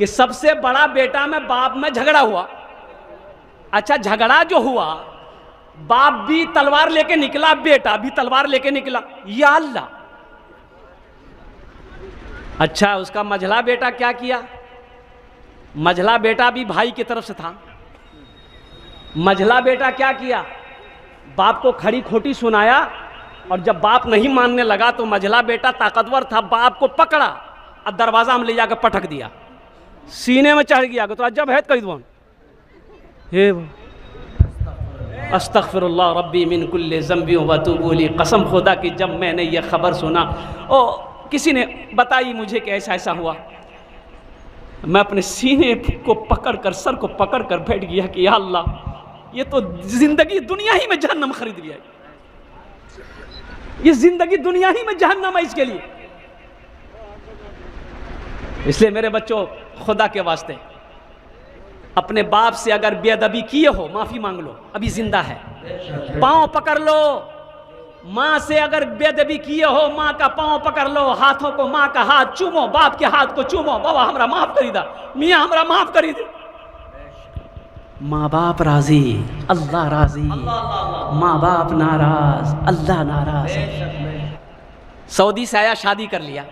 कि सबसे बड़ा बेटा में बाप में झगड़ा हुआ। अच्छा, झगड़ा जो हुआ, बाप भी तलवार लेके निकला, बेटा भी तलवार लेके निकला। या अल्लाह! अच्छा, उसका मझला बेटा क्या किया? मझला बेटा भी भाई की तरफ से था। मझला बेटा क्या किया? बाप को खड़ी खोटी सुनाया, और जब बाप नहीं मानने लगा तो मझला बेटा ताकतवर था, बाप को पकड़ा और दरवाजा में ले जाकर पटक दिया, सीने में चढ़ गया। तो अजब है कई दुआन हे अस्तगफिरुल्लाह रब्बी मिन कुल्लि ज़ंबि व अतूबु इलैह। कसम खुदा की जब मैंने ये खबर सुना, किसी ने बताई मुझे कि ऐसा ऐसा हुआ, मैं अपने सीने को पकड़कर, सर को पकड़कर बैठ गया कि या अल्लाह, ये तो जिंदगी दुनिया ही में जहन्नम खरीद लिया, ये जिंदगी दुनिया ही में जहन्नम है इसके लिए। इसलिए मेरे बच्चों, खुदा के वास्ते अपने बाप से अगर बेअदबी किए हो, माफी मांग लो, अभी जिंदा है। पांव पकड़ लो, माँ से अगर बेअदबी किए हो, माँ का पांव पकड़ लो, हाथों को, माँ का हाथ चूमो, बाप के हाथ को चूमो, बाबा हमरा माफ करी दा, मियाँ हमरा माफ करी दे। माँ बाप राजी, अल्लाह राजी, माँ बाप नाराज, अल्लाह नाराज। सऊदी से आया, शादी कर लिया,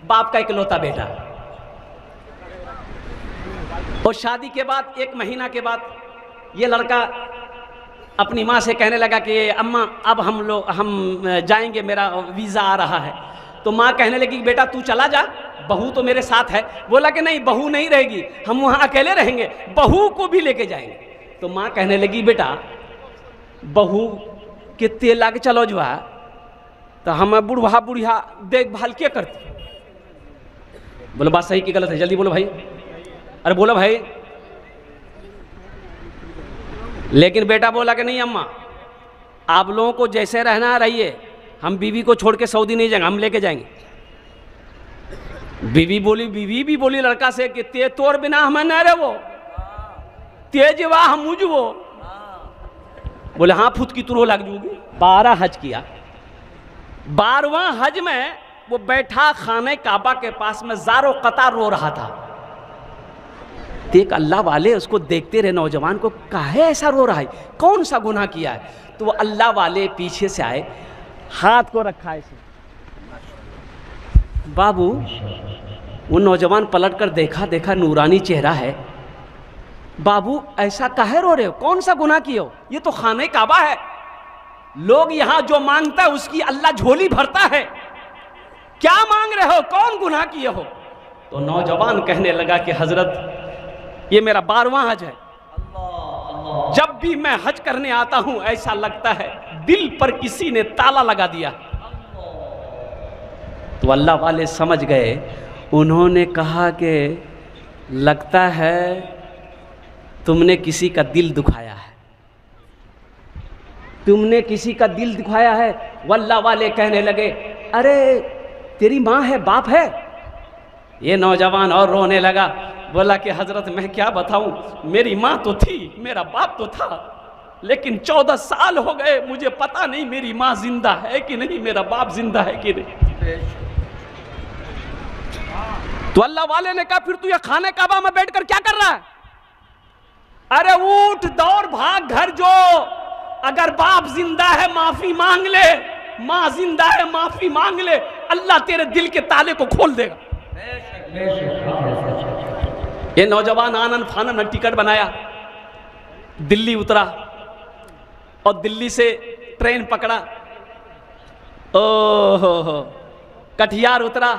बाप का इकलौता बेटा, और शादी के बाद 1 महीना के बाद ये लड़का अपनी माँ से कहने लगा कि अम्मा अब हम जाएंगे, मेरा वीज़ा आ रहा है। तो माँ कहने लगी बेटा तू चला जा, बहू तो मेरे साथ है। बोला कि नहीं, बहू नहीं रहेगी, हम वहाँ अकेले रहेंगे, बहू को भी लेके जाएंगे। तो माँ कहने लगी बेटा बहू के तेल ला के चलो जो है, तो हम बूढ़ा बुढ़िया देखभाल क्या करती। बोलो बात सही कि गलत है, जल्दी बोलो भाई, अरे बोलो भाई। लेकिन बेटा बोला कि नहीं अम्मा, आप लोगों को जैसे रहना रहिए, हम बीवी को छोड़ के सऊदी नहीं जाएंगे, हम लेके जाएंगे। बीवी भी बोली लड़का से कि ते तोड़ बिना हमें न रहे वो, तेज वाह मुझ वो। बोले हाँ फुत की तुरो लग जूगी। 12 हज किया, 12वां हज में वो बैठा खाने काबा के पास में ज़ारो कतार रो रहा था। एक अल्लाह वाले उसको देखते रहे, नौजवान को, काहे ऐसा रो रहा है, कौन सा गुनाह किया है? तो वो अल्लाह वाले पीछे से आए, हाथ को रखा ऐसे। बाबू, वो नौजवान पलट कर देखा नूरानी चेहरा है। बाबू ऐसा काहे रो रहे हो, कौन सा गुनाह किए हो? ये तो खाने काबा है, लोग यहाँ जो मांगता है उसकी अल्लाह झोली भरता है, क्या मांग रहे हो, कौन गुनाह किए हो? तो नौजवान कहने लगा कि हजरत ये मेरा 12वां हज है, जब भी मैं हज करने आता हूं ऐसा लगता है दिल पर किसी ने ताला लगा दिया। तो अल्लाह वाले समझ गए, उन्होंने कहा कि लगता है तुमने किसी का दिल दुखाया है, तुमने किसी का दिल दुखाया है। वल्लाह वाले कहने लगे अरे तेरी माँ है, बाप है? ये नौजवान और रोने लगा, बोला कि हजरत मैं क्या बताऊं, मेरी माँ तो थी, मेरा बाप तो था, लेकिन 14 साल हो गए, मुझे पता नहीं मेरी माँ जिंदा है कि नहीं, मेरा बाप जिंदा है कि नहीं। तो अल्लाह वाले ने कहा फिर तू ये खाने काबा में बैठकर क्या कर रहा है? अरे उठ दौड़ भाग घर जो, अगर बाप जिंदा है माफी मांग ले, माँ जिंदा है माफी मांग ले, अल्लाह तेरे दिल के ताले को खोल देगा। ये नौजवान आनन फानन टिकट बनाया, दिल्ली उतरा और दिल्ली से ट्रेन पकड़ा, ओहो कटिहार उतरा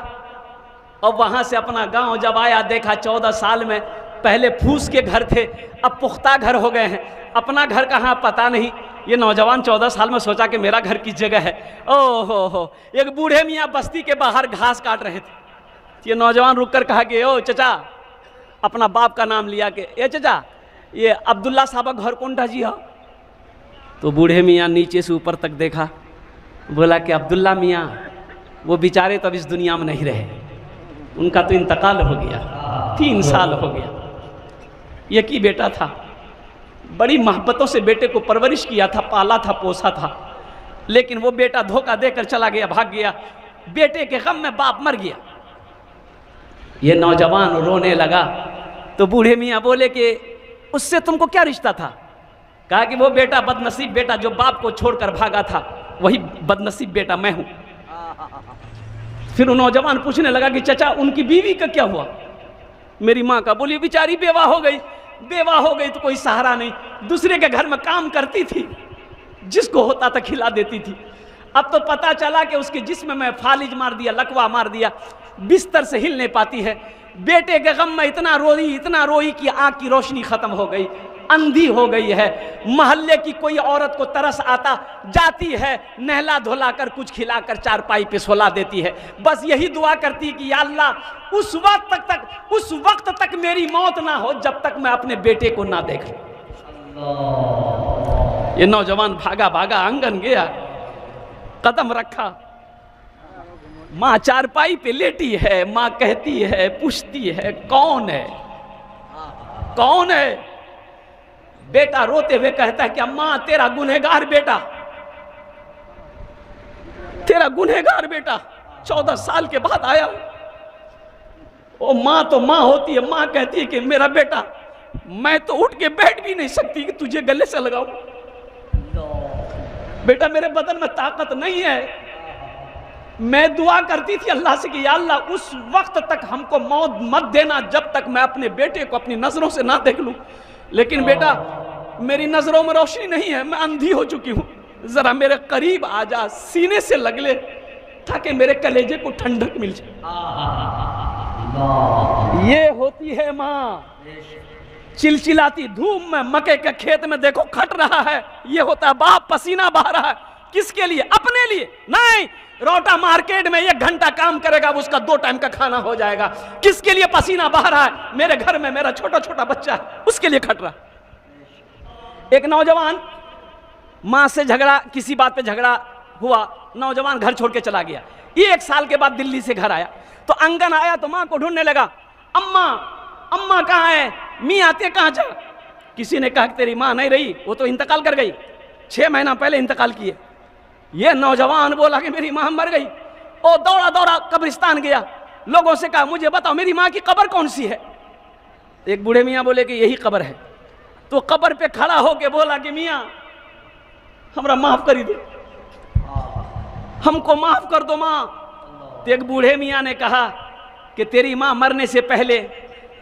और वहां से अपना गांव जब आया, देखा 14 साल में पहले फूस के घर थे, अब पुख्ता घर हो गए हैं, अपना घर कहाँ पता नहीं। ये नौजवान 14 साल में सोचा कि मेरा घर किस जगह है। ओहो, एक बूढ़े मियाँ बस्ती के बाहर घास काट रहे थे। ये नौजवान रुक कर कहा कि ओ चचा, अपना बाप का नाम लिया कि ए चचा ये अब्दुल्ला साहब घर कौन था जी? हाँ। तो बूढ़े मियाँ नीचे से ऊपर तक देखा, बोला कि अब्दुल्ला मियाँ वो बेचारे तो अब इस दुनिया में नहीं रहे, उनका तो इंतकाल हो गया, 3 साल हो गया। ये की बेटा था, बड़ी मोहब्बतों से बेटे को परवरिश किया था, पाला था, पोसा था, लेकिन वो बेटा धोखा देकर चला गया, भाग गया। बेटे के गम में बाप मर गया। ये नौजवान रोने लगा, तो बूढ़े मियाँ बोले कि उससे तुमको क्या रिश्ता था? कहा कि वो बेटा बदनसीब बेटा जो बाप को छोड़कर भागा था, वही बदनसीब बेटा मैं हूं। फिर वो नौजवान पूछने लगा कि चाचा उनकी बीवी का क्या हुआ? मेरी माँ का। बोली बेचारी बेवा हो गई। बेवा हो गई तो कोई सहारा नहीं, दूसरे के घर में काम करती थी, जिसको होता था खिला देती थी। अब तो पता चला कि उसके जिस्म में फालिज मार दिया, लकवा मार दिया, बिस्तर से हिल नहीं पाती है। बेटे के गम में इतना रोई कि आँख की रोशनी खत्म हो गई, अंधी हो गई है। मोहल्ले की कोई औरत को तरस आता, जाती है, नहला धुलाकर कुछ खिलाकर चारपाई पे सोला देती है। बस यही दुआ करती है कि या अल्लाह उस वक्त तक मेरी मौत ना हो जब तक मैं अपने बेटे को ना देख लूं। ये नौजवान भागा भागा आंगन गया, कदम रखा, माँ चारपाई पे लेटी है। माँ कहती है, पूछती है कौन है, कौन है? बेटा रोते हुए कहता है कि अम्मा तेरा गुनहगार बेटा, तेरा गुनहगार बेटा 14 साल के बाद आया। ओ माँ तो माँ होती है, माँ कहती है कि मेरा बेटा, मैं तो उठ के बैठ भी नहीं सकती कि तुझे गले से लगाऊं। बेटा मेरे बदन में ताकत नहीं है। मैं दुआ करती थी अल्लाह से कि या अल्लाह उस वक्त तक हमको मौत मत देना जब तक मैं अपने बेटे को अपनी नजरों से ना देख लूं। लेकिन बेटा मेरी नजरों में रोशनी नहीं है, मैं अंधी हो चुकी हूं, जरा मेरे करीब आ जा, सीने से लग ले ताकि मेरे कलेजे को ठंडक मिल जाए। ये होती है माँ। चिलचिलाती धूप में मक्के के खेत में देखो खट रहा है, ये होता है बाप पसीना बहा रहा है। किसके लिए? अपने लिए नहीं। रोटा मार्केट में 1 घंटा काम करेगा, उसका 2 टाइम का खाना हो जाएगा। किसके लिए पसीना बहा रहा है? मेरे घर में मेरा छोटा छोटा बच्चा है, उसके लिए खट रहा। एक नौजवान माँ से झगड़ा, किसी बात पे झगड़ा हुआ, नौजवान घर छोड़ के चला गया। 1 साल के बाद दिल्ली से घर आया तो आंगन आया तो माँ को ढूंढने लगा, अम्मा अम्मा कहाँ है, मियाँ ते कहाँ जा? किसी ने कहा कि तेरी माँ नहीं रही, वो तो इंतकाल कर गई, 6 महीना पहले इंतकाल किए। ये नौजवान बोला कि मेरी माँ मर गई। ओ दौड़ा दौड़ा कब्रिस्तान गया, लोगों से कहा मुझे बताओ मेरी माँ की कब्र कौन सी है? एक बूढ़े मियाँ बोले कि यही कब्र है। तो कब्र पे खड़ा होके बोला कि मियाँ हमरा माफ कर दो, हमको माफ कर दो माँ। तो एक बूढ़े मियाँ ने कहा कि तेरी माँ मरने से पहले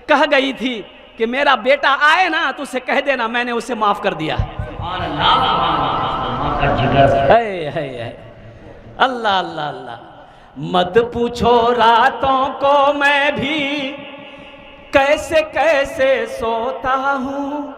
कह गई थी कि मेरा बेटा आए ना तो उसे कह देना मैंने उसे माफ कर दिया। अल्लाह अल्लाह अल्लाह। मत पूछो रातों को मैं भी कैसे कैसे सोता हूँ,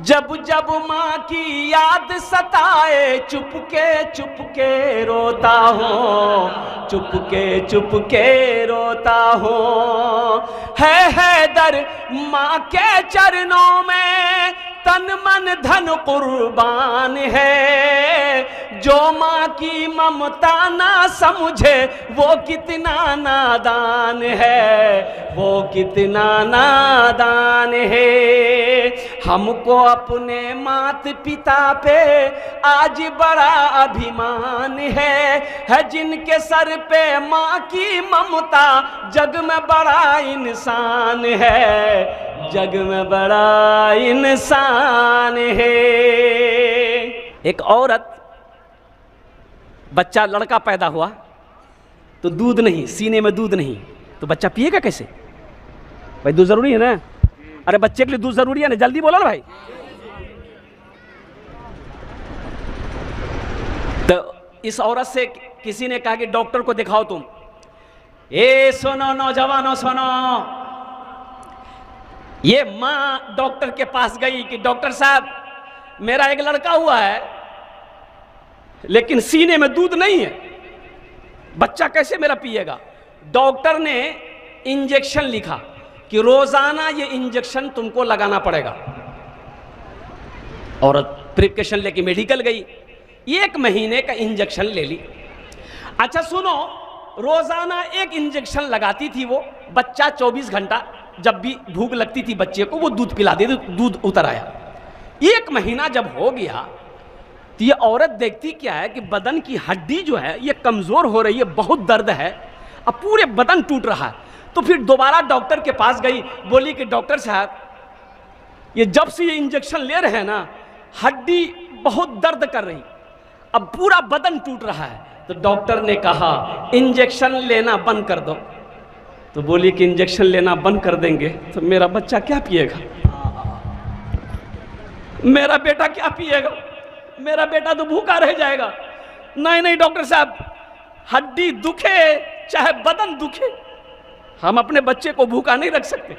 जब जब माँ की याद सताए चुपके रोता हूँ, चुपके रोता हूँ। है दर माँ के चरणों में तन मन धन कुर्बान है, जो माँ की ममता ना समझे वो कितना नादान है, वो कितना नादान है। हमको अपने मात पिता पे आज बड़ा अभिमान है जिनके सर पे माँ की ममता जग में बड़ा इंसान है, जग में बड़ा इंसान है। एक औरत, बच्चा लड़का पैदा हुआ तो दूध नहीं, सीने में दूध नहीं, तो बच्चा पिएगा कैसे? भाई दूध जरूरी है ना, अरे बच्चे के लिए दूध जरूरी है ना, जल्दी बोलो ना भाई। तो इस औरत से किसी ने कहा कि डॉक्टर को दिखाओ तुम। ए सुनो नौजवानों सुनो, ये माँ डॉक्टर के पास गई कि डॉक्टर साहब मेरा एक लड़का हुआ है लेकिन सीने में दूध नहीं है, बच्चा कैसे मेरा पिएगा? डॉक्टर ने इंजेक्शन लिखा कि रोजाना ये इंजेक्शन तुमको लगाना पड़ेगा। औरत प्रिस्क्रिप्शन लेके मेडिकल गई, 1 महीने का इंजेक्शन ले ली। अच्छा सुनो, रोजाना 1 इंजेक्शन लगाती थी वो, बच्चा 24 घंटा जब भी भूख लगती थी बच्चे को वो दूध पिला देती, दूध उतर आया। 1 महीना जब हो गया तो ये औरत देखती क्या है कि बदन की हड्डी जो है ये कमजोर हो रही है, बहुत दर्द है, अब पूरे बदन टूट रहा है। तो फिर दोबारा डॉक्टर के पास गई, बोली कि डॉक्टर साहब ये जब से ये इंजेक्शन ले रहे हैं ना, हड्डी बहुत दर्द कर रही, अब पूरा बदन टूट रहा है। तो डॉक्टर ने कहा इंजेक्शन लेना बंद कर दो। तो बोली कि इंजेक्शन लेना बंद कर देंगे तो मेरा बच्चा क्या पिएगा, मेरा बेटा क्या पिएगा, मेरा बेटा तो भूखा रह जाएगा। नहीं नहीं डॉक्टर साहब, हड्डी दुखे चाहे बदन दुखे, हम अपने बच्चे को भूखा नहीं रख सकते।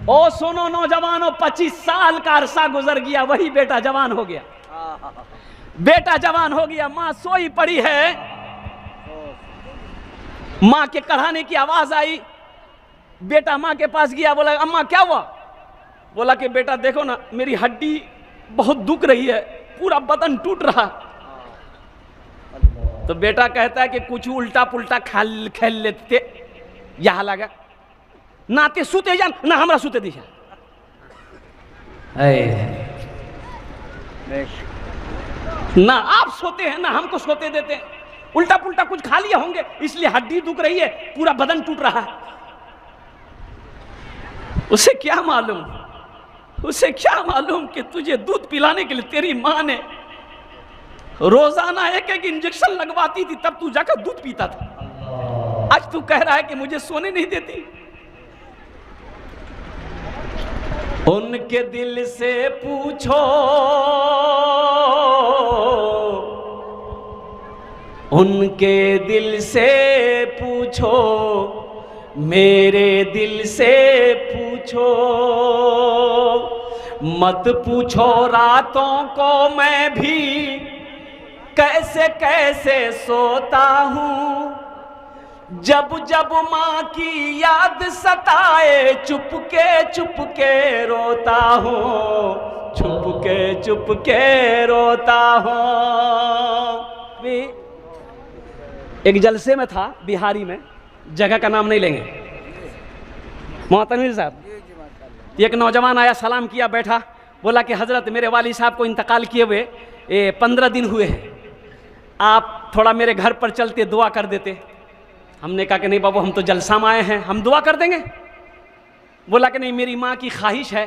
ओ सुनो नौजवानों, 25 साल का अरसा गुजर गया, वही बेटा जवान हो गया, बेटा जवान हो गया। मां सोई पड़ी है, मां के कराने की आवाज आई, बेटा मां के पास गया, बोला अम्मा क्या हुआ? बोला कि बेटा देखो ना, मेरी हड्डी बहुत दुख रही है, पूरा बदन टूट रहा। तो बेटा कहता है कि कुछ उल्टा पुल्टा खेल लेते, यहां लगा नाते सूते जान ना, हमरा सूते दी ना, आप सोते हैं ना हमको सोते देते हैं, उल्टा पुल्टा कुछ खा लिए होंगे इसलिए हड्डी दुख रही है, पूरा बदन टूट रहा है। उसे क्या मालूम, उसे क्या मालूम कि तुझे दूध पिलाने के लिए तेरी मां ने रोजाना एक एक इंजेक्शन लगवाती थी, तब तू जाकर दूध पीता था। आज तू कह रहा है कि मुझे सोने नहीं देती। उनके दिल से पूछो, उनके दिल से पूछो, मेरे दिल से पूछो, मत पूछो रातों को मैं भी कैसे कैसे सोता हूँ, जब जब माँ की याद सताए चुपके चुपके रोता हूँ, चुपके रोता हूँ। एक जलसे में था बिहारी में, जगह का नाम नहीं लेंगे, मोहतमिर साहब, एक नौजवान आया, सलाम किया, बैठा, बोला कि हजरत मेरे वाली साहब को इंतकाल किए हुए 15 दिन हुए हैं, आप थोड़ा मेरे घर पर चलते दुआ कर देते। हमने कहा कि नहीं बाबू, हम तो जलसा में आए हैं, हम दुआ कर देंगे। बोला कि नहीं, मेरी माँ की ख्वाहिश है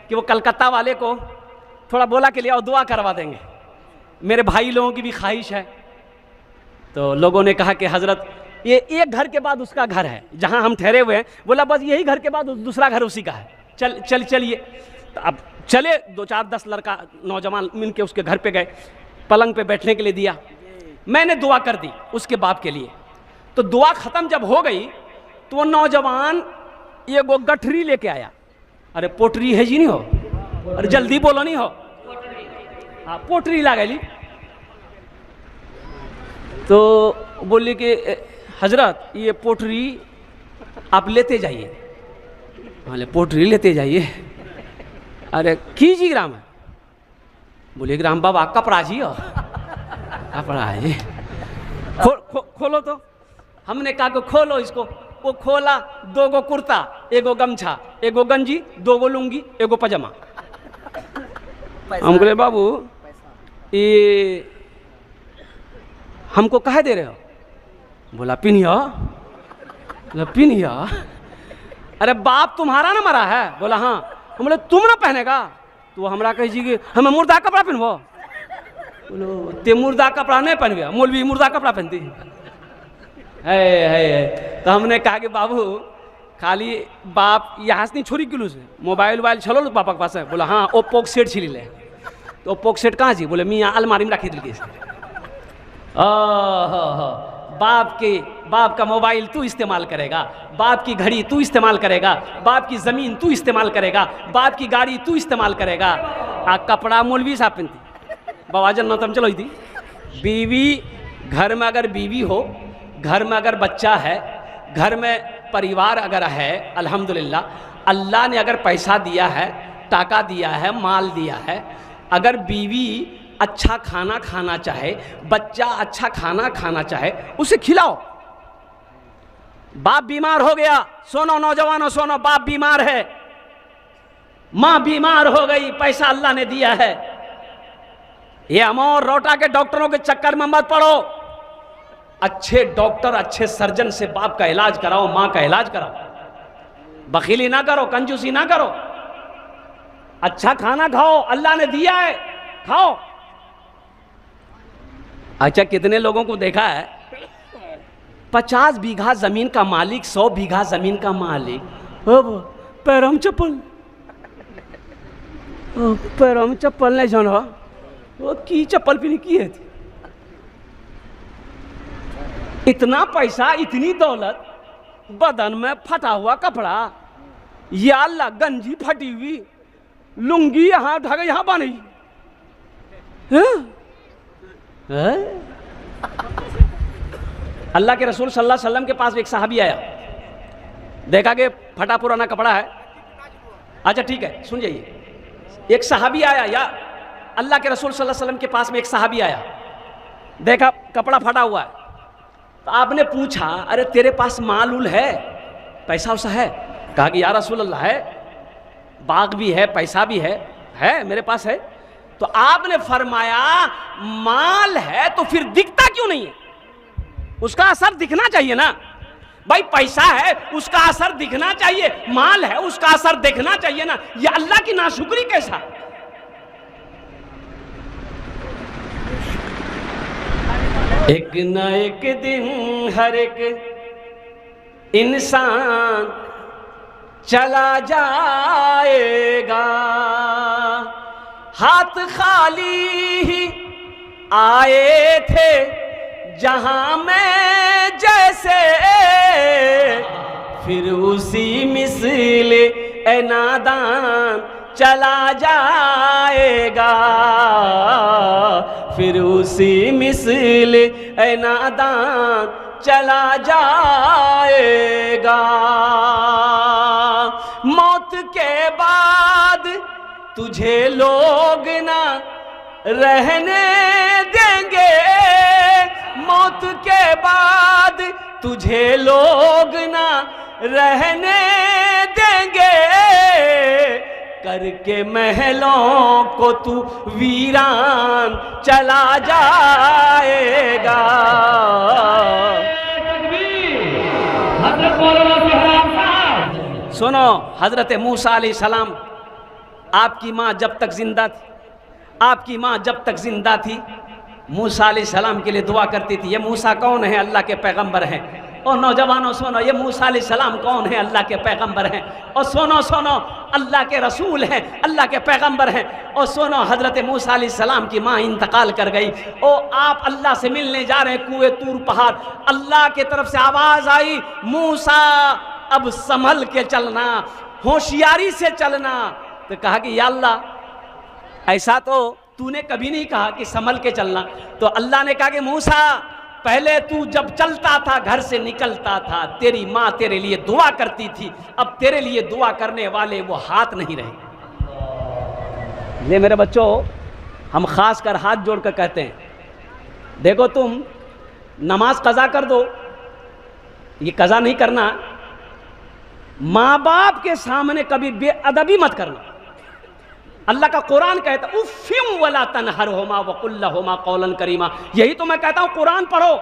कि वो कलकत्ता वाले को थोड़ा बोला कि ले आओ दुआ करवा देंगे, मेरे भाई लोगों की भी ख्वाहिश है। तो लोगों ने कहा कि हजरत ये एक घर के बाद उसका घर है जहाँ हम ठहरे हुए हैं। बोला बस यही घर के बाद दूसरा घर उसी का है, चलिए। तो अब चले, 2-4-10 लड़का नौजवान मिल के उसके घर पे गए, पलंग पे बैठने के लिए दिया, मैंने दुआ कर दी उसके बाप के लिए। तो दुआ खत्म जब हो गई तो वो नौजवान ये वो गठरी लेके आया। अरे पोटरी है जी नहीं हो, अरे जल्दी बोलो नहीं हो, हाँ पोटरी ला गई। तो बोली कि हजरत ये पोटरी आप लेते जाइए। बोले पोटरी लेते जाइए, अरे कीजिए ग्राम है? बोले ग्राम बाबा कपड़ा जी हो, कपड़ा है जी, खोलो। तो हमने कहा कि खोलो इसको, वो खोला, 2 गो कुर्ता, 1 गो गमछा, 1 गो गंजी, 2 गो लुंगी, 1 गो पजामा। हम बोले बाबू ये हमको कहे दे रहे हो? बोला पिनिया, पिनिया। अरे बाप तुम्हारा ना मरा है? बोला हाँ। हम बोले तुम ना पहनेगा? तो हमरा कही जी कि हमें मुर्दा कपड़ा पहनबो। बोलो ते मुर्दा कपड़ा नहीं पहन गया, मौलवी मुर्दा कपड़ा पहनती है। तो हमने कहा कि बाबू खाली बाप यहाँ से नहीं छोरी किलो से मोबाइल चलो लो पापा के पास है। बोला हाँ ओप्पो सेट छिली ले। तो ओप्पो सेट कहाँ जी? बोले मियाँ अलमारी में रखी दिल। बाप का मोबाइल तू इस्तेमाल करेगा, बाप की घड़ी तू इस्तेमाल करेगा, बाप की ज़मीन तू इस्तेमाल करेगा, बाप की गाड़ी तू इस्तेमाल करेगा। आ कपड़ा मौलवी साहब पहनती। बाबाजन नौतम चलो थी। बीवी घर में अगर बीवी हो, घर में अगर बच्चा है, घर में परिवार अगर है, अल्हम्दुलिल्लाह अल्लाह ने अगर पैसा दिया है, टाका दिया है, माल दिया है, अगर बीवी अच्छा खाना खाना चाहे, बच्चा अच्छा खाना खाना चाहे, उसे खिलाओ। बाप बीमार हो गया, सोनो नौजवानों सोनो, बाप बीमार है, माँ बीमार हो गई, पैसा अल्लाह ने दिया है, ये अमोर रोटा के डॉक्टरों के चक्कर में मत पड़ो। अच्छे डॉक्टर, अच्छे सर्जन से बाप का इलाज कराओ, माँ का इलाज कराओ। बखीली ना करो, कंजूसी ना करो। अच्छा खाना खाओ, अल्लाह ने दिया है, खाओ। अच्छा, कितने लोगों को देखा है 50 बीघा जमीन का मालिक, 100 बीघा जमीन का मालिक, पैरों में चप्पल, पैरों में चप्पल नहीं जाना, वो की चप्पल भी नहीं की है थी। इतना पैसा, इतनी दौलत, बदन में फटा हुआ कपड़ा, या अल्लाह गंजी फटी हुई, लुंगी यहां ढक यहां बनी। अल्लाह के रसूल सल्लल्लाहु अलैहि वसल्लम के पास एक सहाबी आया, देखा कि फटा पुराना कपड़ा है। अच्छा ठीक है, सुन जाइए। एक सहाबी आया, या अल्लाह के रसूल सल्लल्लाहु अलैहि वसल्लम के पास में एक सहाबी आया, देखा कपड़ा फटा हुआ है, तो आपने पूछा, अरे तेरे पास माल उल है, पैसा वैसा है? कहा कि या रसूल अल्लाह है, बाग भी है, पैसा भी है मेरे पास है। तो आपने फरमाया, माल है तो फिर दिखता क्यों नहीं है? उसका असर दिखना चाहिए ना भाई। पैसा है उसका असर दिखना चाहिए, माल है उसका असर दिखना चाहिए ना। ये अल्लाह की नाशुक्री कैसा? एक न एक दिन हर एक इंसान चला जाएगा, हाथ खाली ही आए थे जहां में जैसे, फिर उसी मिसल ए नादान चला जाएगा, फिर उसी मिसल ए नादान चला जाएगा। मौत के बाद तुझे लोग ना रहने देंगे, मौत के बाद तुझे लोग ना रहने देंगे, करके महलों को तू वीरान चला जाएगा। सुनो, हजरत मूसा अलैहिस्सलाम, आपकी माँ जब तक जिंदा थी, आपकी माँ जब तक जिंदा थी, मूसा अलैहिस्सलाम के लिए दुआ करती थी। ये मूसा कौन है? अल्लाह के पैगंबर हैं। और नौजवानों सुनो, ये मूसा अलैहिस्सलाम कौन है? अल्लाह के पैगंबर हैं। और सुनो सुनो, अल्लाह के रसूल हैं, अल्लाह के पैगंबर हैं। और सुनो, हजरत मूसा अलैहिस्सलाम की माँ इंतकाल कर गई। और आप अल्लाह से मिलने जा रहे हैं कुएं तूर पहाड़, अल्लाह की तरफ से आवाज आई, मूसा अब संभल के चलना, होशियारी से चलना। तो कहा कि या अल्लाह, ऐसा तो तूने कभी नहीं कहा कि संभल के चलना। तो अल्लाह ने कहा कि मूसा, पहले तू जब चलता था, घर से निकलता था, तेरी माँ तेरे लिए दुआ करती थी, अब तेरे लिए दुआ करने वाले वो हाथ नहीं रहे। ये मेरे बच्चों, हम खास कर हाथ जोड़कर कहते हैं, देखो तुम नमाज कज़ा कर दो, ये कज़ा नहीं करना। माँ बाप के सामने कभी बेअदबी मत करना। अल्लाह का कुरान कहता है, उफ़्फ़िम वला तनहरहुमा वक़ुल लहुमा क़ौलन करीमा। यही तो मैं कहता हूं, कुरान पढ़ो।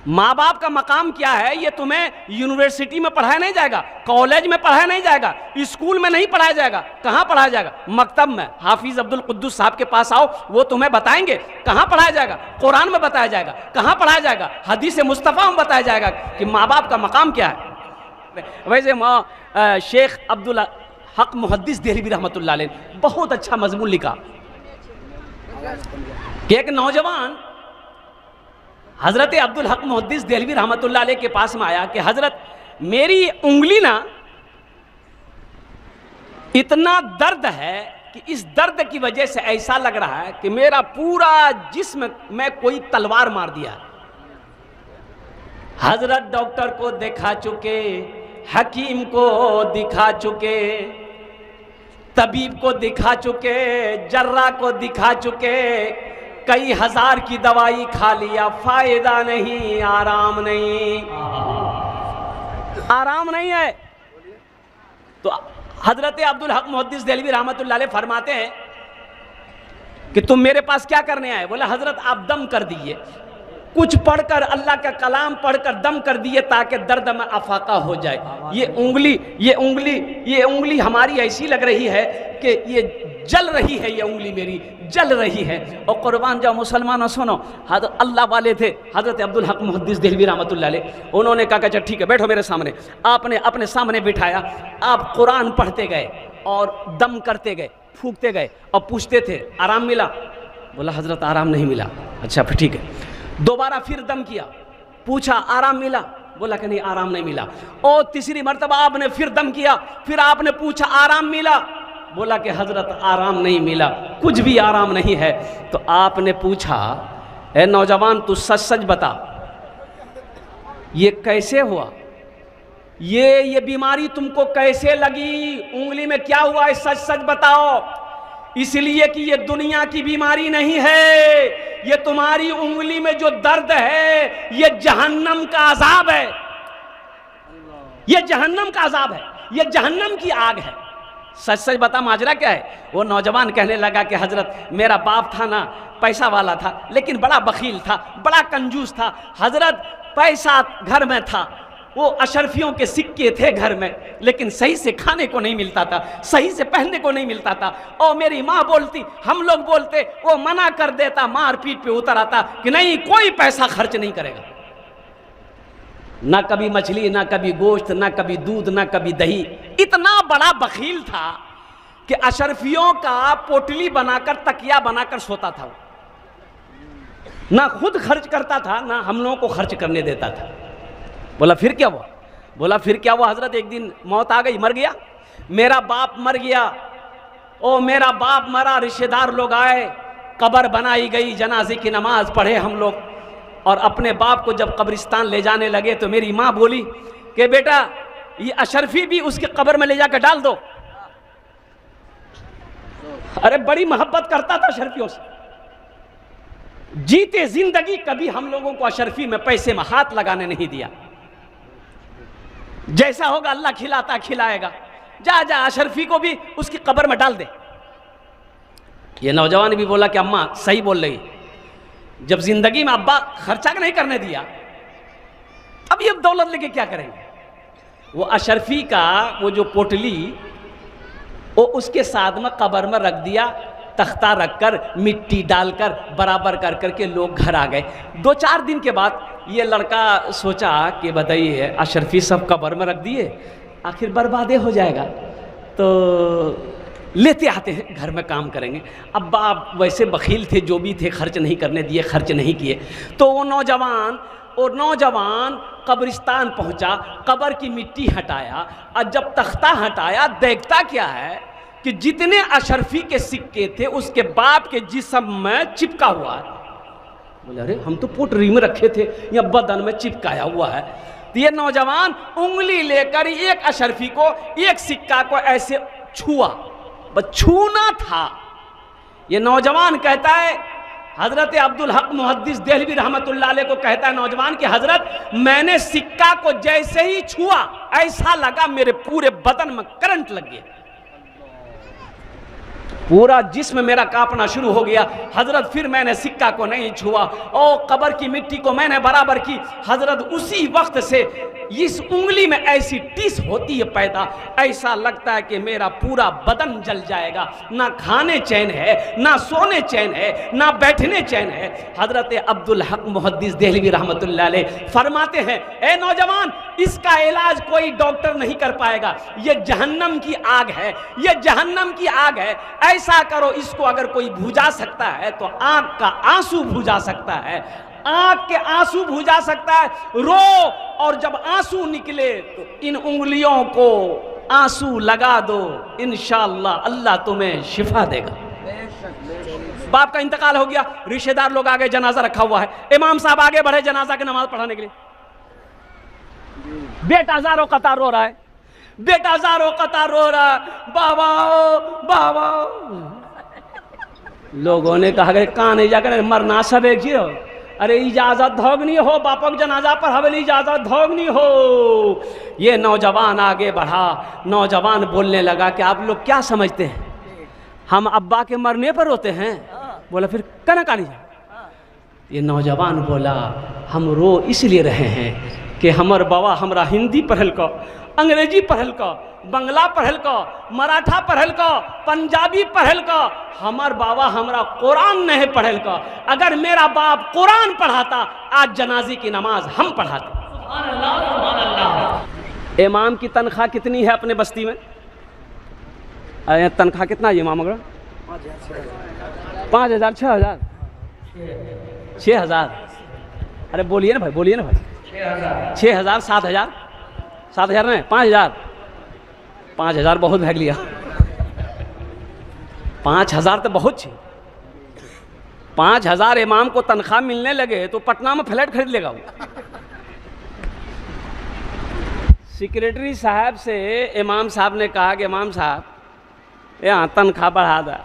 माँ बाप का मकाम क्या है, ये तुम्हें यूनिवर्सिटी में पढ़ाया नहीं जाएगा, कॉलेज में पढ़ाया नहीं जाएगा, स्कूल में नहीं पढ़ाया जाएगा। कहाँ पढ़ाया जाएगा? मकतब में। हाफिज अब्दुल कुद्दूस साहब के पास आओ, वो तुम्हें बताएंगे कहाँ पढ़ाया जाएगा। कुरान में बताया जाएगा। कहाँ पढ़ाया जाएगा? हदीस मुस्तफ़ा में बताया जाएगा कि माँ बाप का मकाम क्या है। वैसे शेख अब्दुल हक मुहद्दिस देहलवी रहमतुल्लाह अलैह बहुत अच्छा मजमून लिखा कि एक नौजवान हजरत अब्दुल हक मुहद्दिस देहलवी रहमतुल्लाह अलैह के पास में आया कि हजरत, मेरी उंगली ना इतना दर्द है कि इस दर्द की वजह से ऐसा लग रहा है कि मेरा पूरा जिस्म में कोई तलवार मार दिया। हजरत डॉक्टर को दिखा चुके, हकीम को दिखा चुके, तबीब को दिखा चुके, जर्रा को दिखा चुके, कई हजार की दवाई खा लिया, फायदा नहीं, आराम नहीं, आराम नहीं है। तो हजरत अब्दुल हक मुहद्दिस देहलवी रहमतुल्लाह अलैह फरमाते हैं कि तुम मेरे पास क्या करने आए? बोला हजरत आप दम कर दीजिए। कुछ पढ़कर, अल्लाह का कलाम पढ़कर दम कर दिए ताकि दर्द में अफाका हो जाए। ये उंगली हमारी ऐसी लग रही है कि ये जल रही है, ये उंगली मेरी जल रही है। और कुर्बान जाओ मुसलमानों, सुनो, अल्लाह वाले थे हज़रत अब्दुल हक मुहद्दिस देहलवी रहमतुल्लाह अलैह। उन्होंने कहा अच्छा ठीक है बैठो मेरे सामने। आपने अपने सामने बिठाया, आप कुरान पढ़ते गए और दम करते गए, फूकते गए और पूछते थे आराम मिला? बोला हज़रत आराम नहीं मिला। अच्छा फिर ठीक है। दोबारा फिर दम किया, पूछा आराम मिला? बोला कि नहीं आराम नहीं मिला। और तीसरी मर्तबा आपने फिर दम किया, फिर आपने पूछा आराम मिला? बोला कि हज़रत आराम नहीं मिला, कुछ भी आराम नहीं है। तो आपने पूछा ए नौजवान तू सच सच बता, ये कैसे हुआ? ये बीमारी तुमको कैसे लगी? उंगली में क्या हुआ है? सच सच बताओ। इसलिए कि ये दुनिया की बीमारी नहीं है, ये तुम्हारी उंगली में जो दर्द है ये जहन्नम का अजाब है, ये जहन्नम का अजाब है, ये जहन्नम की आग है। सच सच बता माजरा क्या है? वो नौजवान कहने लगा कि हजरत मेरा बाप था ना, पैसा वाला था लेकिन बड़ा बखील था, बड़ा कंजूस था। हजरत पैसा घर में था, वो अशरफियों के सिक्के थे घर में, लेकिन सही से खाने को नहीं मिलता था, सही से पहनने को नहीं मिलता था। और मेरी माँ बोलती, हम लोग बोलते, वो मना कर देता, मार पीट पे उतर आता कि नहीं कोई पैसा खर्च नहीं करेगा। ना कभी मछली, ना कभी गोश्त, ना कभी दूध, ना कभी दही। इतना बड़ा बखील था कि अशरफियों का पोटली बनाकर, तकिया बनाकर सोता था। ना खुद खर्च करता था, ना हम लोगों को खर्च करने देता था। बोला फिर क्या हुआ? बोला फिर क्या हुआ हजरत, एक दिन मौत आ गई, मर गया, मेरा बाप मर गया। ओ मेरा बाप मरा, रिश्तेदार लोग आए, कब्र बनाई गई, जनाजे की नमाज पढ़े हम लोग। और अपने बाप को जब कब्रिस्तान ले जाने लगे तो मेरी माँ बोली कि बेटा ये अशरफी भी उसके कब्र में ले जाकर डाल दो। अरे बड़ी मोहब्बत करता था अशरफियों से, जीते जिंदगी कभी हम लोगों को अशरफी में पैसे में हाथ लगाने नहीं दिया। जैसा होगा अल्लाह खिलाता खिलाएगा, जा जा अशरफी को भी उसकी कब्र में डाल दे। ये नौजवान भी बोला कि अम्मा सही बोल रही, जब जिंदगी में अब्बा खर्चा नहीं करने दिया, अब ये दौलत लेके क्या करेंगे? वो अशरफी का वो जो पोटली, वो उसके साथ में कब्र में रख दिया, तख्ता रखकर मिट्टी डालकर बराबर कर करके लोग घर आ गए। 2-4 दिन के बाद ये लड़का सोचा कि बताइए अशरफी सब कब्र में रख दिए, आखिर बर्बादे हो जाएगा, तो लेते आते हैं घर में काम करेंगे। अब बाप वैसे बखील थे, जो भी थे खर्च नहीं करने दिए, खर्च नहीं किए। तो वो नौजवान कब्रिस्तान पहुंचा, कब्र की मिट्टी हटाया, और जब तख्ता हटाया देखता क्या है कि जितने अशरफी के सिक्के थे उसके बाप के जिस्म में चिपका हुआ है। बोले अरे हम तो पोटरी में रखे थे, या बदन में चिपकाया हुआ है। तो ये नौजवान उंगली लेकर एक अशरफी को, एक सिक्का को ऐसे छुआ, बस छूना था। ये नौजवान कहता है, हजरत अब्दुल हक मुहद्दिस देहलवी रहमतुल्लाह अलैह को कहता है नौजवान कि हजरत मैंने सिक्का को जैसे ही छुआ ऐसा लगा मेरे पूरे बदन में करंट लग गया, पूरा जिस्म मेरा कांपना शुरू हो गया। हजरत फिर मैंने सिक्का को नहीं छुआ और कब्र की मिट्टी को मैंने बराबर की। हजरत उसी वक्त से इस उंगली में ऐसी टिस होती है पैदा, ऐसा लगता है कि मेरा पूरा बदन जल जाएगा, ना खाने चैन है, ना सोने चैन है, ना बैठने चैन है। हजरत अब्दुल हक मुहद्दिस देहलवी रहमतुल्लाह अलैह फरमाते हैं, ए नौजवान इसका इलाज कोई डॉक्टर नहीं कर पाएगा, ये जहन्नम की आग है, ये जहन्नम की आग है। ऐसा करो, इसको अगर कोई बुझा सकता है तो आंख का आंसू बुझा सकता है, आंख के आंसू बुझा सकता है, रो, और जब आंसू निकले तो इन उंगलियों को आंसू लगा दो, इंशाअल्लाह अल्लाह तुम्हें शिफा देगा। बाप का इंतकाल हो गया, रिश्तेदार लोग आगे, जनाजा रखा हुआ है, इमाम साहब आगे बढ़े जनाजा की नमाज पढ़ाने के लिए। बेटा हजारों कतार रो रहा है, बेटा हजारों कतार रो रहा है, बाबा बाबा। लोगों ने कहा कि कान जाकर मरना सब एक ही हो, अरे इजाजत धोगनी हो, बापक जनाजा पर हवेली इजाजत धोगनी हो। ये नौजवान आगे बढ़ा, नौजवान बोलने लगा कि आप लोग क्या समझते हैं, हम अब्बा के मरने पर रोते हैं? बोला फिर कना कहानी ये नौजवान बोला हम रो इसलिए रहे हैं कि हमर बाबा हमरा हिंदी पढ़ल को, अंग्रेजी पढ़ल को, बंगला पढ़ल को, मराठा पढ़ल को, पंजाबी पढ़ल को, हमार बाबा हमरा कुरान नहीं पढ़ल को। अगर मेरा बाप कुरान पढ़ाता आज जनाजी की नमाज हम पढ़ाते। सुभान अल्लाह, सुभान अल्लाह। इमाम की तनख्वाह कितनी है अपने बस्ती में? तनख्वाह कितना है इमाम? अगर 5,000 6,000 6,000। अरे बोलिए ना भाई, बोलिए ना भाई। 6,000 7,000 7,000 नहीं 5,000। 5,000 बहुत भाग लिया। 5,000 तो बहुत छे। 5,000 इमाम को तनख्वाह मिलने लगे तो पटना में फ्लैट खरीद लेगा वो। सेक्रेटरी साहब से इमाम साहब ने कहा कि इमाम साहब यहाँ तनख्वाह बढ़ा दा,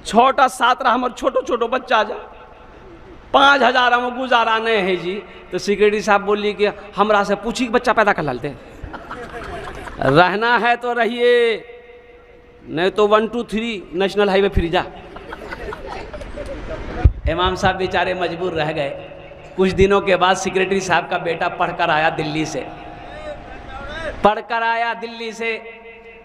छोटा सातरा हमारे छोटो छोटो बच्चा जा, 5,000 हम गुजारा नहीं है जी। तो सेक्रेटरी साहब बोली कि हमरा से पूछी बच्चा पैदा कर लाते, रहना है तो रहिए, नहीं तो 1 2 3 नेशनल हाईवे फिर जा। इमाम साहब बेचारे मजबूर रह गए। कुछ दिनों के बाद सेक्रेटरी साहब का बेटा पढ़कर आया दिल्ली से,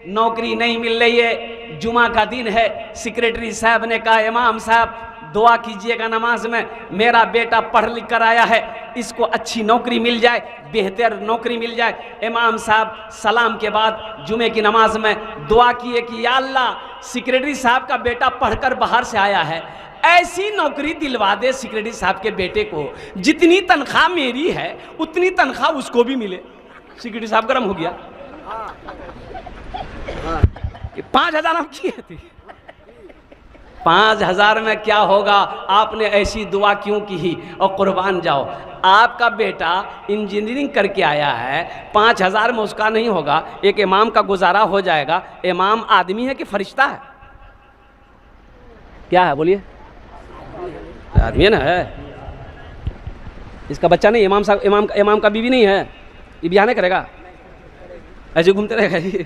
नौकरी नहीं मिल रही है, जुमा का दिन है। सेक्रेटरी साहब ने कहा इमाम साहब दुआ कीजिएगा नमाज में, मेरा बेटा पढ़ लिख कर आया है, इसको अच्छी नौकरी मिल जाए, बेहतर नौकरी मिल जाए। इमाम साहब सलाम के बाद जुमे की नमाज में दुआ किए कि या अल्लाह सेक्रेटरी साहब का बेटा पढ़कर बाहर से आया है, ऐसी नौकरी दिलवा दे सेक्रेटरी साहब के बेटे को, जितनी तनख्वाह मेरी है उतनी तनख्वाह उसको भी मिले। सेक्रेटरी साहब गर्म हो गया। 5,000 हम किए थे, 5,000 में क्या होगा? आपने ऐसी दुआ क्यों की? और कुर्बान जाओ, आपका बेटा इंजीनियरिंग करके आया है, 5,000 में उसका नहीं होगा, एक इमाम का गुजारा हो जाएगा। इमाम आदमी है कि फरिश्ता है? क्या है बोलिए? आदमी है ना। है इसका बच्चा नहीं, इमाम साहब इमाम का बीवी नहीं है, ये ब्याह नहीं करेगा, ऐसे घूमते रहेगा जी।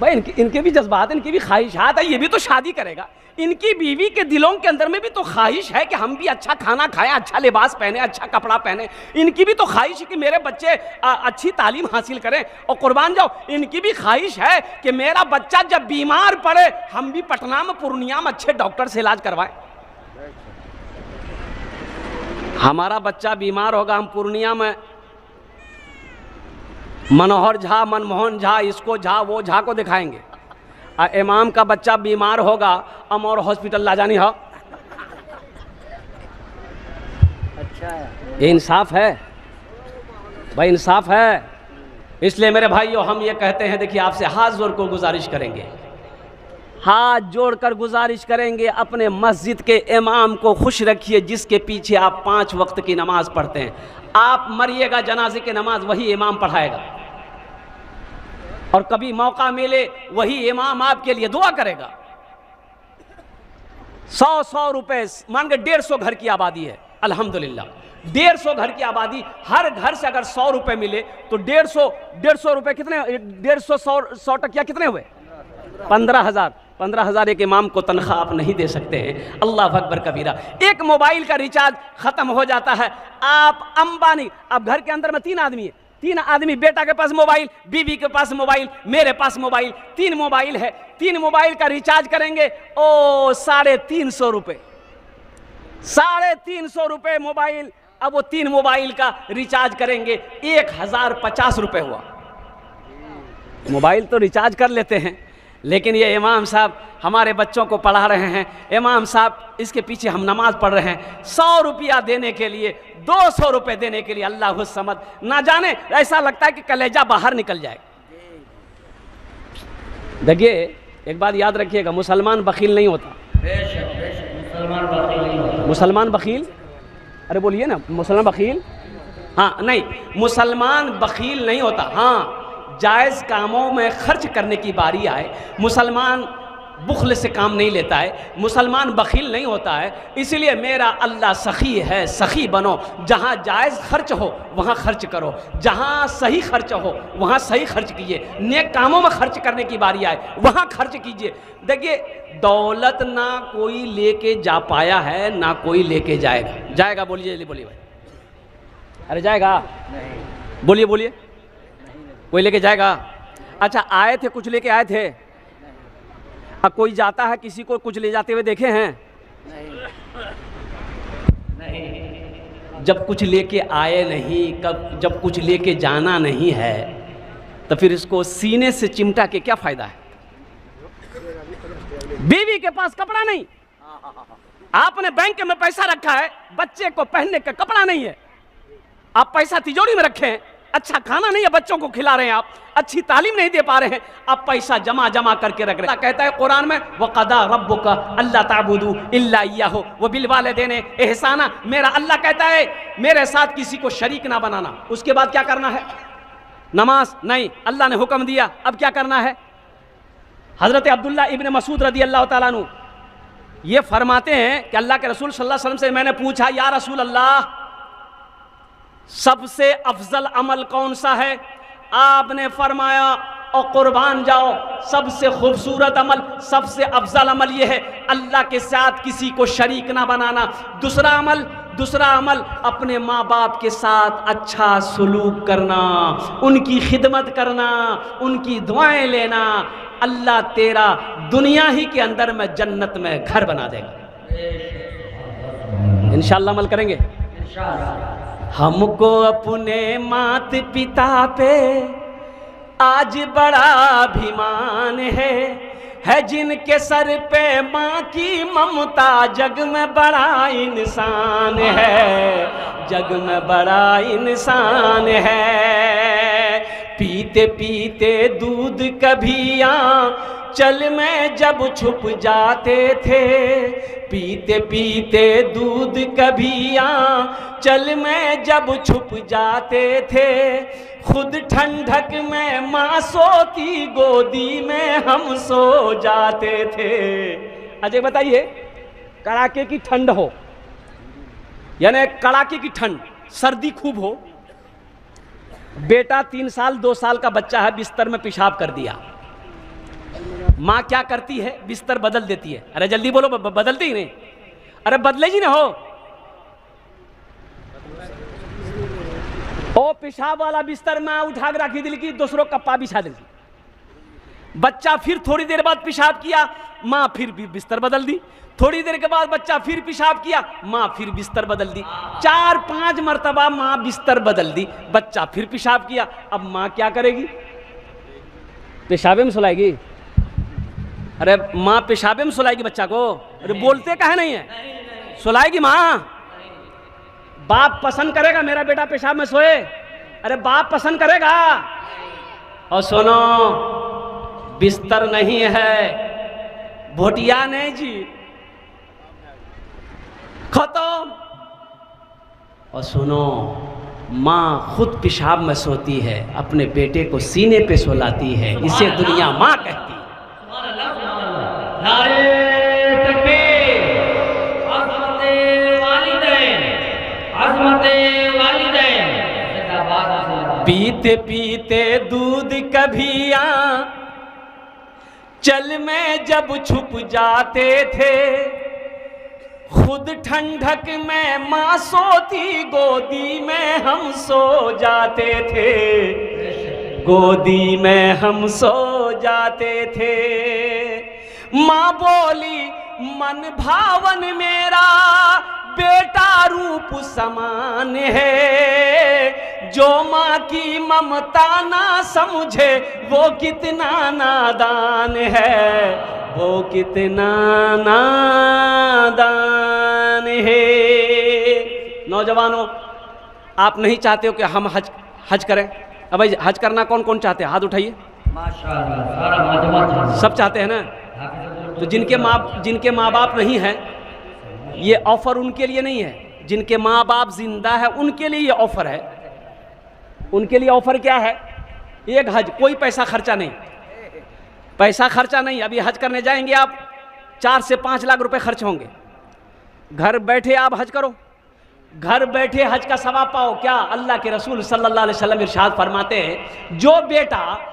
भाई इनके भी जज्बात, इनकी भी ख्वाहिशात है, ये भी तो शादी करेगा। इनकी बीवी के दिलों के अंदर में भी तो ख्वाहिश है कि हम भी अच्छा खाना खाएं, अच्छा लिबास पहने, अच्छा कपड़ा पहने। इनकी भी तो ख्वाहिश है कि मेरे बच्चे अच्छी तालीम हासिल करें। और कुर्बान जाओ, इनकी भी ख्वाहिश है कि मेरा बच्चा जब बीमार पड़े हम भी पटना में, पूर्णिया में अच्छे डॉक्टर से इलाज करवाएं। हमारा बच्चा बीमार होगा, हम पूर्णिया में मनोहर झा, मनमोहन झा, इसको झा, वो झा को दिखाएंगे। इमाम का बच्चा बीमार होगा, अमौर हॉस्पिटल ला जानी हो। अच्छा, ये इंसाफ है भाई, इंसाफ है। इसलिए मेरे भाइयों हम ये कहते हैं, देखिए आपसे हाथ जोड़कर गुजारिश करेंगे, हाथ जोड़कर गुजारिश करेंगे, अपने मस्जिद के इमाम को खुश रखिए जिसके पीछे आप 5 वक्त की नमाज पढ़ते हैं। आप मरिएगा, जनाजे की नमाज वही इमाम पढ़ाएगा, और कभी मौका मिले वही इमाम आपके लिए दुआ करेगा। 100 रुपए, मान के 150 घर की आबादी है, अल्हम्दुलिल्लाह 150 घर की आबादी, हर घर से अगर 100 रुपए मिले तो 150 रुपए कितने? 150 100 टकिया कितने हुए? 15,000 एक इमाम को तनख्वाह आप नहीं दे सकते हैं। अल्लाह अकबर कबीरा। एक मोबाइल का रिचार्ज खत्म हो जाता है, आप अंबानी, अब घर के अंदर में 3 आदमी है, 3 आदमी, बेटा के पास मोबाइल, बीवी के पास मोबाइल, मेरे पास मोबाइल, 3 मोबाइल है, 3 मोबाइल का रिचार्ज करेंगे, ओ 350 रुपये, 350 रुपये मोबाइल। अब वो 3 मोबाइल का रिचार्ज करेंगे, 1,050 रुपये हुआ। मोबाइल तो रिचार्ज कर लेते हैं, लेकिन ये इमाम साहब हमारे बच्चों को पढ़ा रहे हैं, इमाम साहब इसके पीछे हम नमाज पढ़ रहे हैं, 100 रुपया देने के लिए, 200 रुपये देने के लिए, अल्लाह समद, ना जाने ऐसा लगता है कि कलेजा बाहर निकल जाए। देखिए एक बात याद रखिएगा, मुसलमान बखील नहीं होता। मुसलमान बखील, अरे बोलिए ना, मुसलमान बखील, हाँ नहीं, मुसलमान बखील नहीं होता। हाँ, जायज़ कामों में खर्च करने की बारी आए, मुसलमान बुखल से काम नहीं लेता है, मुसलमान बखील नहीं होता है। इसीलिए मेरा अल्लाह सखी है, सखी बनो। जहाँ जायज़ खर्च हो वहाँ खर्च करो, जहाँ सही खर्च हो वहाँ सही खर्च कीजिए। नेक कामों में खर्च करने की बारी आए वहाँ खर्च कीजिए। देखिए, दौलत ना कोई लेके जा पाया है ना कोई लेके जाएगा। जाएगा? बोलिए जल्दी बोलिए भाई। अरे जाएगा? नहीं। बोलिए बोलिए। कोई लेके जाएगा? अच्छा, आए थे, कुछ लेके आए थे? अब कोई जाता है किसी को कुछ ले जाते हुए देखे हैं? नहीं। जब कुछ लेके आए नहीं, जब कुछ लेके जाना नहीं है, तो फिर इसको सीने से चिमटा के क्या फायदा है? बीवी के पास कपड़ा नहीं, आपने बैंक में पैसा रखा है, बच्चे को पहनने का कपड़ा नहीं है, आप पैसा तिजोरी में रखे हैं, अच्छा खाना नहीं है बच्चों को खिला रहे हैं, आप अच्छी तालीम नहीं दे पा रहे हैं, आप पैसा जमा जमा करके रख रहे हैं। कहता है कुरान में, वक़दा रब्बुका अल्ला ताबुदू इल्ला इय्याहु व बिल वालिदैनि इहसाना। मेरा अल्लाह कहता है मेरे साथ किसी को शरीक ना बनाना। उसके बाद क्या करना है? नमाज नहीं, अल्लाह ने हुक्म दिया, अब क्या करना है? हज़रत अब्दुल्ला इब्न मसूद रदी अल्लाह ताला अन्हु ये फरमाते हैं कि अल्लाह के रसूल सल्लल्लाहु अलैहि वसल्लम से मैंने पूछा, या रसूल अल्लाह, सबसे अफजल अमल कौन सा है? आपने फरमाया, और कुर्बान जाओ, सबसे खूबसूरत अमल, सबसे अफजल अमल यह है अल्लाह के साथ किसी को शरीक ना बनाना। दूसरा अमल अपने माँ बाप के साथ अच्छा सलूक करना, उनकी खिदमत करना, उनकी दुआएं लेना। अल्लाह तेरा दुनिया ही के अंदर में जन्नत में घर बना देगा। इंशाअल्लाह अमल करेंगे। हमको अपने मात पिता पे आज बड़ा अभिमान है जिनके सर पे माँ की ममता, जग में बड़ा इंसान है, जग में बड़ा इंसान है। पीते पीते दूध कभी चल में जब छुप जाते थे, पीते पीते दूध कभी चल में जब छुप जाते थे, खुद ठंडक में माँ सोती, गोदी में हम सो जाते थे। अजय बताइए, कड़ाके की ठंड हो, यानी कड़ाके की ठंड, सर्दी खूब हो, बेटा 3 साल 2 साल का बच्चा है, बिस्तर में पेशाब कर दिया, माँ क्या करती है? बिस्तर बदल देती है। अरे जल्दी बोलो, बदलती ही नहीं? अरे बदलेगी ना हो। ओ पेशाब वाला बिस्तर में उठा के रखी दिल की, दूसरों कप्पा बिछा दिल की। बच्चा फिर थोड़ी देर बाद पेशाब किया, माँ फिर भी बिस्तर बदल दी। थोड़ी देर के बाद बच्चा फिर पेशाब किया, माँ फिर बिस्तर बदल दी। 4-5 मरतबा माँ बिस्तर बदल दी, बच्चा फिर पेशाब किया। अब माँ क्या करेगी? पेशाबे में सुलाएगी? अरे माँ पेशाबे में सुलाएगी बच्चा को? अरे बोलते काहे नहीं है? सुलाएगी माँ। बाप पसंद करेगा मेरा बेटा पेशाब में सोए? अरे बाप पसंद करेगा। और सुनो, बिस्तर नहीं है, भोटिया नहीं जी, खत्म। और सुनो, माँ खुद पेशाब में सोती है, अपने बेटे को सीने पे सुलाती है, इसे दुनिया माँ कहती है। पीते पीते दूध कभी चल में जब छुप जाते थे, खुद ठंडक में माँ सोती, गोदी में हम सो जाते थे, गोदी में हम सो जाते थे। माँ बोली, मन भावन मेरा बेटा रूप समान है, जो माँ की ममता ना समझे वो कितना नादान है, वो कितना नादान है। नौजवानों, आप नहीं चाहते हो कि हम हज करें? अब भाई हज करना कौन कौन चाहते हैं? हाथ उठाइए। माशाअल्लाह, सब चाहते हैं ना? तो जिनके माँ बाप नहीं हैं, ये ऑफर उनके लिए नहीं है। जिनके माँ बाप जिंदा है उनके लिए ये ऑफर है। उनके लिए ऑफर क्या है? एक हज, कोई पैसा खर्चा नहीं, पैसा खर्चा नहीं। अभी हज करने जाएंगे आप, 4 से 5 लाख रुपए खर्च होंगे। घर बैठे आप हज करो, घर बैठे हज का सवाब पाओ। क्या अल्लाह के रसूल सल्लल्लाहु अलैहि वसल्लम इरशाद फरमाते हैं, जो बेटा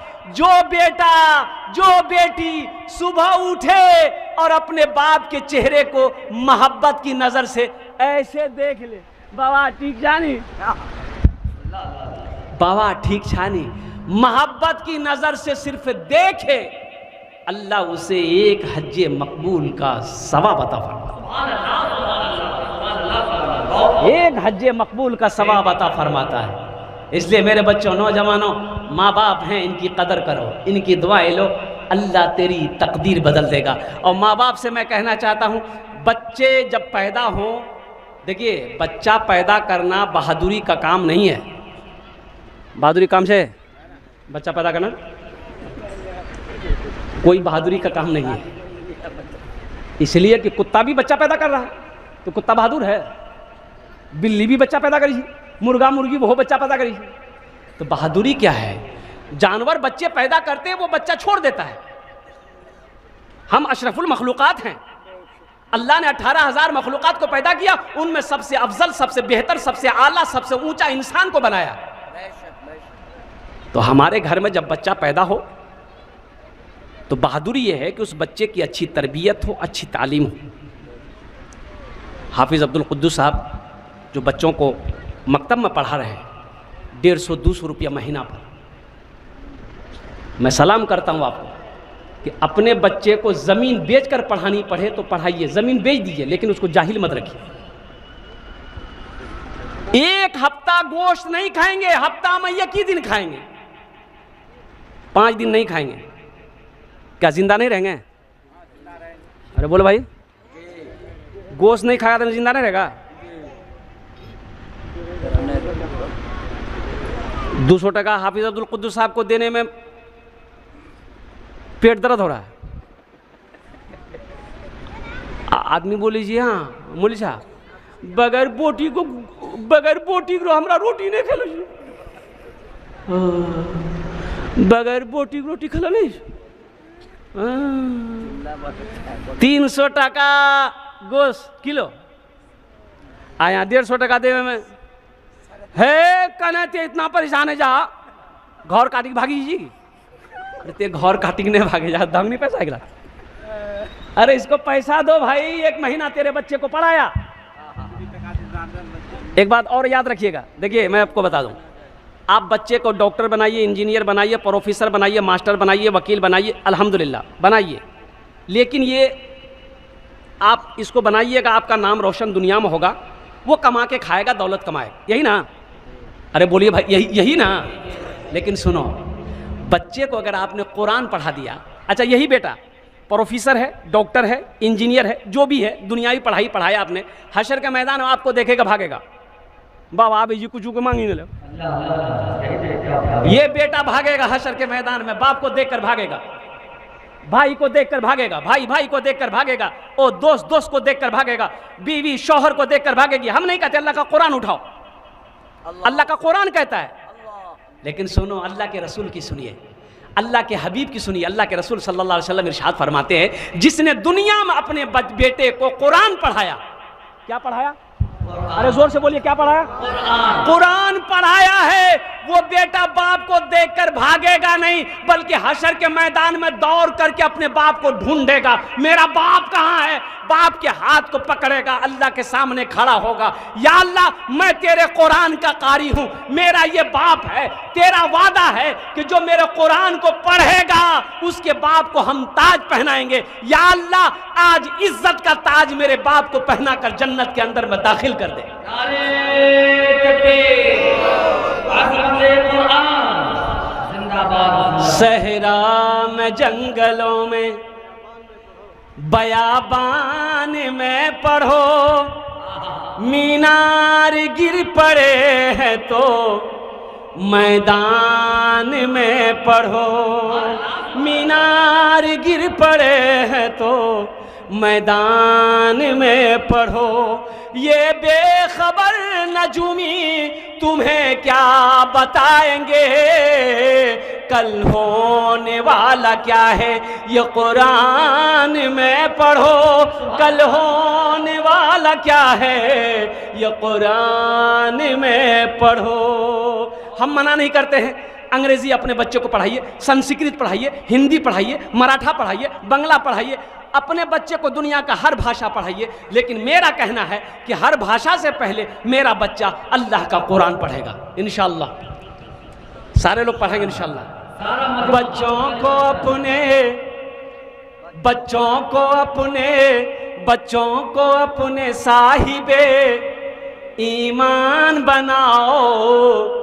जो बेटी सुबह उठे और अपने बाप के चेहरे को मोहब्बत की नजर से ऐसे देख ले, बाबा ठीक जानी, बाबा ठीक छानी, मोहब्बत की नजर से सिर्फ देखे, अल्लाह उसे एक हज्जे मकबूल का सवाब अता फरमाता है। एक हज्जे मकबूल का सवाब अता फरमाता है। इसलिए मेरे बच्चों, नौजवानों, माँ बाप हैं, इनकी कदर करो, इनकी दुआएं लो, अल्लाह तेरी तकदीर बदल देगा। और माँ बाप से मैं कहना चाहता हूँ, बच्चे जब पैदा हों, देखिए बच्चा पैदा करना बहादुरी का काम नहीं है। बहादुरी काम से बच्चा पैदा करना कोई बहादुरी का काम नहीं है। इसलिए कि कुत्ता भी बच्चा पैदा कर रहा है तो कुत्ता बहादुर है, बिल्ली भी बच्चा पैदा करी, मुर्गा मुर्गी वो बच्चा पैदा करी। तो बहादुरी क्या है? जानवर बच्चे पैदा करते हैं, वो बच्चा छोड़ देता है। हम अशरफुल मखलूक़ात हैं। अल्लाह ने 18,000 मखलूक़ात को पैदा किया, उनमें सबसे अफजल, सबसे बेहतर, सबसे आला, सबसे ऊंचा इंसान को बनाया। तो हमारे घर में जब बच्चा पैदा हो तो बहादुरी यह है कि उस बच्चे की अच्छी तरबियत हो, अच्छी तालीम हो। हाफिज़ अब्दुल कुद्दूस साहब जो बच्चों को मकतब में पढ़ा रहे हैं, 150-200 रुपया महीना पर, मैं सलाम करता हूँ आपको कि अपने बच्चे को ज़मीन बेचकर पढ़ानी पड़े तो पढ़ाइए, ज़मीन बेच दीजिए, लेकिन उसको जाहिल मत रखिए। एक हफ्ता गोश्त नहीं खाएंगे, हफ्ता में एक ही दिन खाएंगे, 5 दिन नहीं खाएंगे, क्या जिंदा नहीं रहेंगे? अरे बोलो भाई, गोश्त नहीं खाया तो जिंदा नहीं रहेगा? 200 टका हाफिज अब्दुल कुद्दूस साहब को देने में पेट दर्द हो रहा है। आदमी बोली जी, हाँ बोली साहब, बगैर बोटी को हमरा रोटी नहीं खेलो जी, बगैर बोटी रोटी खेलो नहीं। 300 टका गोश्त किलो आया, 150 टका देवे में है कने इतना परेशान है, जा घर काटी भागी जी, ते घर काटी ने भागे जा, दंग नहीं पैसा गिला। अरे इसको पैसा दो भाई, 1 महीना तेरे बच्चे को पढ़ाया। एक बात और याद रखिएगा, देखिए मैं आपको बता दूं, आप बच्चे को डॉक्टर बनाइए, इंजीनियर बनाइए, प्रोफेसर बनाइए, मास्टर बनाइए, वकील बनाइए, अल्हम्दुलिल्लाह बनाइए, लेकिन ये आप इसको बनाइएगा, आपका नाम रोशन दुनिया में होगा, वो कमा के खाएगा, दौलत कमाएगा, यही ना? अरे बोलिए भाई, यही ना? लेकिन सुनो, बच्चे को अगर आपने कुरान पढ़ा दिया, अच्छा यही बेटा प्रोफेसर है, डॉक्टर है, इंजीनियर है, जो भी है, दुनियावी पढ़ाई पढ़ाया आपने, हशर के मैदान में आपको देखेगा भागेगा, बाबा आप जी कुछ मांगी नहीं लो, ये बेटा भागेगा हशर के मैदान में, बाप को देखकर भागेगा, भाई को देखकर भागेगा, भाई को देखकर भागेगा, ओ दोस्त को देखकर भागेगा, बीवी शौहर को देखकर भागेगी। हम नहीं कहते अल्लाह का कुरान उठाओ, अल्लाह का कुरान कहता है, लेकिन सुनो अल्लाह के रसूल की सुनिए, अल्लाह के हबीब की सुनिए। अल्लाह के रसूल सल्लल्लाहु अलैहि वसल्लम इरशाद फरमाते हैं, जिसने दुनिया में अपने बेटे को कुरान पढ़ाया, क्या पढ़ाया? अरे जोर से बोलिए, क्या पढ़ाया? कुरान पढ़ाया है, वो बेटा बाप को देखकर भागेगा नहीं, बल्कि हशर के मैदान में दौड़ करके अपने बाप को ढूंढेगा, मेरा बाप कहाँ है, बाप के हाथ को पकड़ेगा, अल्लाह के सामने खड़ा होगा, या अल्लाह मैं तेरे कुरान का कारी हूं, मेरा ये बाप है, तेरा वादा है कि जो मेरे कुरान को पढ़ेगा उसके बाप को हम ताज पहनाएंगे, या अल्लाह आज इज्जत का ताज मेरे बाप को पहनाकर जन्नत के अंदर में दाखिल कर दे। सहरा में, जंगलों में, बयाबान में पढ़ो, मीनार गिर पड़े हैं तो मैदान में पढ़ो, मीनार गिर पड़े हैं तो मैदान में पढ़ो, ये बेखबर नजूमी तुम्हें क्या बताएंगे, कल होने वाला क्या है ये कुरान में पढ़ो, कल होने वाला क्या है ये कुरान में पढ़ो। हम मना नहीं करते हैं, अंग्रेजी अपने बच्चों को पढ़ाइए, संस्कृत पढ़ाइए, हिंदी पढ़ाइए, मराठा पढ़ाइए, बंगला पढ़ाइए, अपने बच्चे को दुनिया का हर भाषा पढ़ाइए। लेकिन मेरा कहना है कि हर भाषा से पहले मेरा बच्चा अल्लाह का कुरान पढ़ेगा इंशाअल्लाह। सारे लोग पढ़ेंगे इंशाअल्लाह। बच्चों को अपने साहिबे ईमान बनाओ।